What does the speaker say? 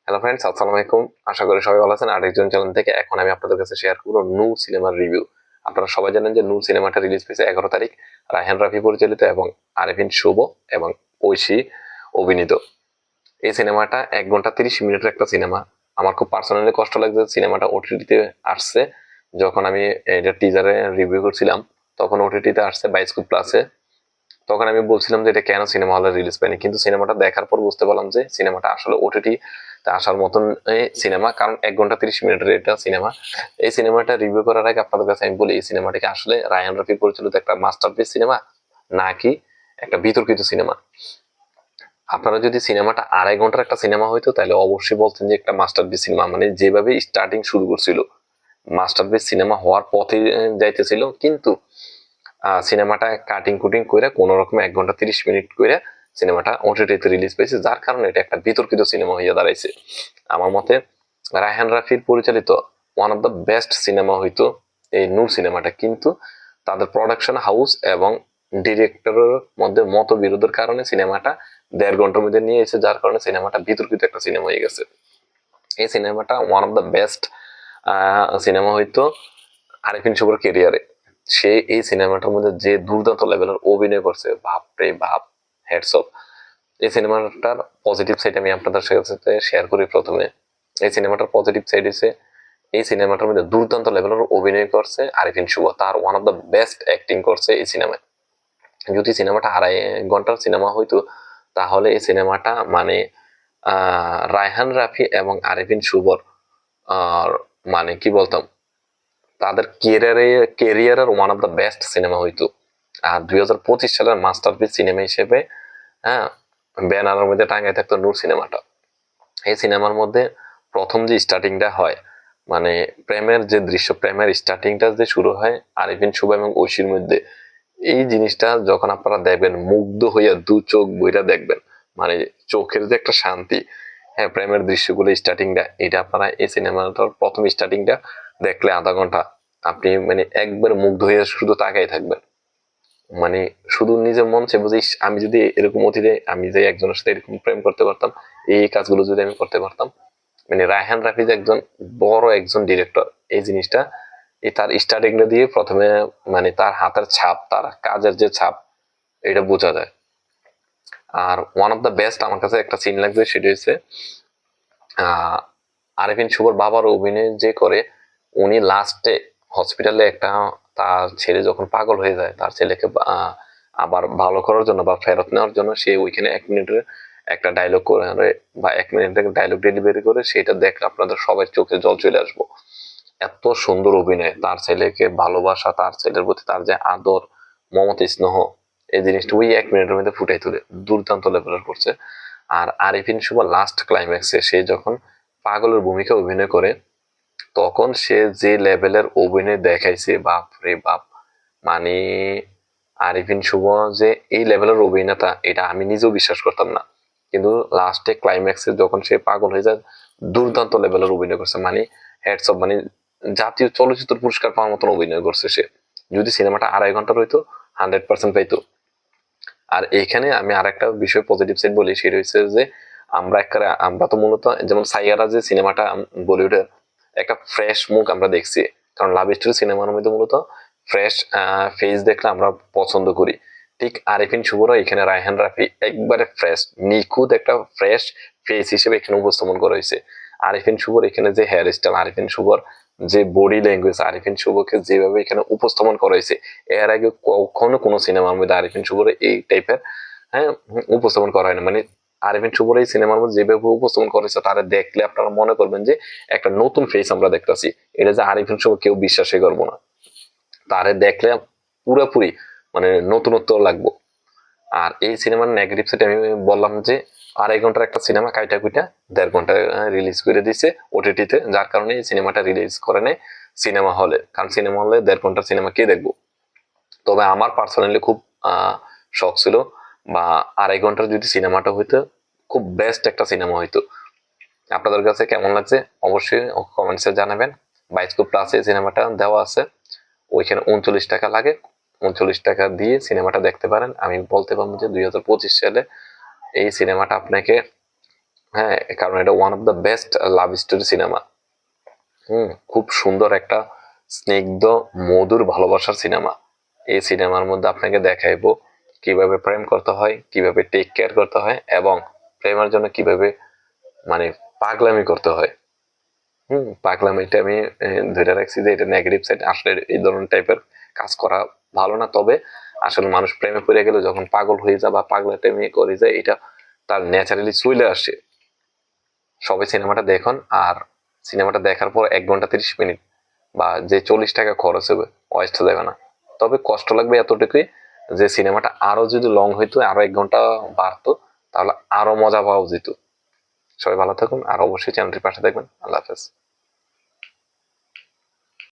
Hello friends, আসসালামু আলাইকুম। আশা করি সবাই ভালো আছেন। আরেকজন চ্যানেল থেকে এখন আমি আপনাদের কাছে শেয়ার করব নূর সিনেমার রিভিউ। আপনারা সবাই জানেন যে নূর সিনেমাটা রিলিজ পেয়েছে 11 তারিখ। রায়হান রাফি পরিচালিত এবং আরেফিন শুভ এবং ঐশী অভিনীত। এই সিনেমাটা 1 ঘন্টা 30 মিনিটের একটা সিনেমা। আমার খুব পার্সোনালি কষ্ট লাগছে সিনেমাটা ওটিটিতে আসছে। যখন আমি এটা টিজারে রিভিউ করছিলাম তখন ওটিটিতে আসছে বায়োস্কোপ প্লাসে। তখন আমি বলছিলাম যে এটা কেন সিনেমা হলে রিলিজ পায়নি, কিন্তু সিনেমাটা দেখার পর বুঝতে পারলাম যে সিনেমাটা আসলে ওটিটি আসার মতন সিনেমা, কারণ 1 ঘন্টা 30 মিনিটের এটা সিনেমা। এই সিনেমাটা রিভিউ করার আগে আপনাদের কাছে আমি বলি, এই সিনেমাটিকে আসলে রায়ান রাফি পরিচালিত একটা মাস্টারপিস সিনেমা নাকি একটা বিতর্কিত সিনেমা। আপনারা যদি সিনেমাটা 2.5 ঘন্টার একটা সিনেমা হইতো তাহলে অবশ্যই বলতেন যে একটা মাস্টারপিস সিনেমা, মানে যেভাবে স্টার্টিং শুরু করছিল মাস্টারপিস সিনেমা হওয়ার পথে যাইতেছিল, কিন্তু সিনেমাটা কাটিং কুটিং করে কোন রকম 1 ঘন্টা 30 মিনিট করে সিনেমাটা ওটিটিতে রিলিজ পেয়েছে, যার কারণে এটা একটা বিতর্কিত সিনেমা হইয়া দাঁড়াইছে। আমার মতে রায়হান রাফির পরিচালিত one of the best cinema হইতো এই নূর সিনেমাটা, কিন্তু তাদের প্রোডাকশন হাউস এবং ডিরেক্টরের মধ্যে মতবিরোধের কারণে সিনেমাটা 1.5 ঘন্টার মধ্যে নিয়ে এসে, যার কারণে সিনেমাটা বিতর্কিত একটা সিনেমা হয়ে গেছে। এই সিনেমাটা one of the best cinema হইতো আরিফিন শুভর কেরিয়ারে। সে এই সিনেমাটার মধ্যে যে দুর্দান্ত লেভেলের অভিনয় করছে, বাপরে বাপ, হ্যাটস অফ। এই সিনেমাটার পজিটিভ সাইড আমি আপনাদের সাথে শেয়ার করি। প্রথমে এই সিনেমাটার পজিটিভ সাইড হচ্ছে এই সিনেমাটার মধ্যে দুর্দান্ত লেভেলের অভিনয় করছে আরিফিন শুভ, তার one of the best acting করছে এই সিনেমায়। যদি সিনেমাটা 2.5 ঘন্টার সিনেমা হইতো তাহলে এই সিনেমাটা মানে রায়হান রাফি এবং আরিফিন শুভর মানে কি বলতাম, তাদের কেরিয়ারের one of the best cinema হইতো। আর 2025 সালের মাস্টারপিস সিনেমা হিসেবে, হ্যাঁ, ব্যানারের মধ্যে টাঙ্গাই থাকতো নূর সিনেমাটা। এই সিনেমার মধ্যে প্রথম যে স্টার্টিংটা হয়, মানে প্রেমের যে দৃশ্য, প্রেমের স্টার্টিংটা যে শুরু হয় আরিফিন শুভ এবং ঐশীর মধ্যে, এই জিনিসটা যখন আপনারা দেখবেন মুগ্ধ হইয়া দু চোখ বইটা দেখবেন, মানে চোখের যে একটা শান্তি। হ্যাঁ, প্রেমের দৃশ্যগুলো স্টার্টিংটা, এটা আপনারা এই সিনেমাটার প্রথম স্টার্টিংটা দেখলে আধা ঘন্টা আপনি মানে একবার মুগ্ধ হয়ে শুধু তাকাই থাকবেন। মানে শুধু নিজের মন চে বুঝি, আমি যদি এরকম অতীতে আমি যে একজনের সাথে এরকম প্রেম করতে পারতাম, এই কাজগুলো যদি আমি করতে পারতাম। মানে রায়হান রাফি যে একজন বড় একজন ডিরেক্টর, এই জিনিসটা এই তার স্টার্টিংটা দিয়ে প্রথমে মানে তার হাতের ছাপ, তার কাজের যে ছাপ, এটা বোঝা যায়। আর ওয়ান অফ দ্য বেস্ট আমার কাছে একটা সিন লাগছে, সেটা হচ্ছে আহ আরিফিন শুভর বাবার অভিনয় যে করে, উনি লাস্টে হসপিটালে একটা, তার ছেলে যখন পাগল হয়ে যায়, তার ছেলেকে আবার ভালো করার জন্য বা ফেরত নেওয়ার জন্য সে ওইখানে 1 মিনিটের একটা ডায়লগ করে বা 1 মিনিটের ডায়লগ ডেলিভারি করে, সেটা দেখলে আপনাদের সবাই চোখে জল চলে আসবো। এত সুন্দর অভিনয়, তার ছেলেকে ভালোবাসা, তার ছেলের প্রতি তার যে আদর, মমতা, স্নেহ, এই জিনিসটা ওই 1 মিনিটের মধ্যে ফুটাই তুলে দুর্দান্ত লেভেলের করছে। আর আরিফিন শুভ লাস্ট ক্লাইম্যাক্সে সে যখন পাগলের ভূমিকা অভিনয় করে, তখন সে যে লেভেলের অভিনয় দেখাইছে, বাপ রে বাপ। মানে আরিফিন শুভ যে এই লেভেলের অভিনেতা এটা আমি নিজেও বিশ্বাস করতাম না, কিন্তু লাস্টে ক্লাইম্যাক্সে যখন সে পাগল হয়ে যায়, দুর্দান্ত লেভেলের অভিনয় করছে। মানে হ্যাটস অফ, মানে জাতীয় চলচ্চিত্র পুরস্কার পাওয়ার মতন অভিনয় করছে সে। যদি সিনেমাটা 2.5 ঘন্টার হইতো 100% পাইতো। আর এইখানে আমি আর একটা বিষয় পজিটিভ সাইড বলি, সেটা হচ্ছে যে আমরা তো মূলত যেমন সাইয়ারা যে সিনেমাটা বলিউডের একটা ফ্রেশ মুখ আমরা দেখছি, কারণ লাভ স্টোরি সিনেমার মধ্যে মূলত ফ্রেশ ফেস দেখলে আমরা পছন্দ করি। ঠিক আরিফিন শুভরা এখানে রায়হান রাফি একবারে ফ্রেশ নিখুঁত একটা ফ্রেশ ফেস হিসেবে এখানে উপস্থাপন করা হয়েছে। আরিফিন শুভর এখানে যে হেয়ার স্টাইল, আরিফিন শুভর যে বডি ল্যাঙ্গুয়েজ, আরিফিন শুভকে যেভাবে এখানে উপস্থাপন করা হয়েছে, এর আগে কখনো কোনো সিনেমার মধ্যে আরিফিন শুভর এই টাইপের, হ্যাঁ, উপস্থাপন করা হয় না। মানে আরিফিন শুভর এই সিনেমার মধ্যে যেভাবে উপস্থাপন করেছে, তারা দেখলে আপনারা মনে করবেন যে একটা নতুন ফেস আমরা দেখতেছি। এটা যে আরিফিন শুভ কেউ বিশ্বাসই করবো না, তারে দেখলে পুরোপুরি মানে নতুনত্ব লাগবো। আর এই সিনেমার নেগেটিভ সাইড আমি বললাম যে 2.5 ঘন্টার একটা সিনেমা কাইটা কুইটা 1.5 ঘন্টা রিলিজ করে দিছে ওটিটিতে, যার কারণে এই সিনেমাটা রিলিজ করে নেয় সিনেমা হলে, কারণ সিনেমা হলে 1.5 ঘন্টার সিনেমা কে দেখবো। তবে আমার পার্সোনালি খুব শখ ছিল, বা 2.5 ঘন্টার যদি সিনেমাটা হইতো খুব বেস্ট একটা সিনেমা হইতো। আপনাদের কাছে কেমন লাগছে অবশ্যই কমেন্টসে জানাবেন। বায়োস্কোপ প্লাসে সিনেমাটা দেওয়া আছে, ওইখানে 39 টাকা লাগে, 39 টাকা দিয়ে সিনেমাটা দেখতে পারেন। আমি বলতে পারবো যে 2025 সালে এই সিনেমাটা আপনাকে হ্যাঁ, কারণ এটা one of the best love story cinema. খুব সুন্দর একটা স্নিগ্ধ মধুর ভালোবাসার সিনেমা। এই সিনেমার মধ্যে আপনাকে দেখাইবো কিভাবে প্রেম করতে হয়, কিভাবে টেক কেয়ার করতে হয়, এবং প্রেমের জন্য কিভাবে মানে পাগলামি করতে হয়। পাগলামিটা আমি ধরে রাখছি যে এটা নেগেটিভ সাইড, আসলে এই ধরনের টাইপের কাজ করা ভালো না। তবে আসলে মানুষ প্রেমে পড়ে গেলে যখন পাগল হয়ে যায় বা পাগলামি করে যায়, এটা তার ন্যাচারালি চলে আসে। সবাই সিনেমাটা দেখুন, আর সিনেমাটা দেখার পর 1 ঘন্টা 30 মিনিট বা যে 40 টাকা খরচ হবে ওয়েস্ট যাবে না। তবে কষ্ট লাগবে এতটুকুই যে সিনেমাটা আরো যদি লং হইতো, আরো 1 ঘন্টা বাড়তো, তাহলে আরো মজা পাওয়া যেত। সবাই ভালো থাকুন, আর অবশ্যই চ্যানেলটির পাশে দেখবেন। আল্লাহ হাফেজ।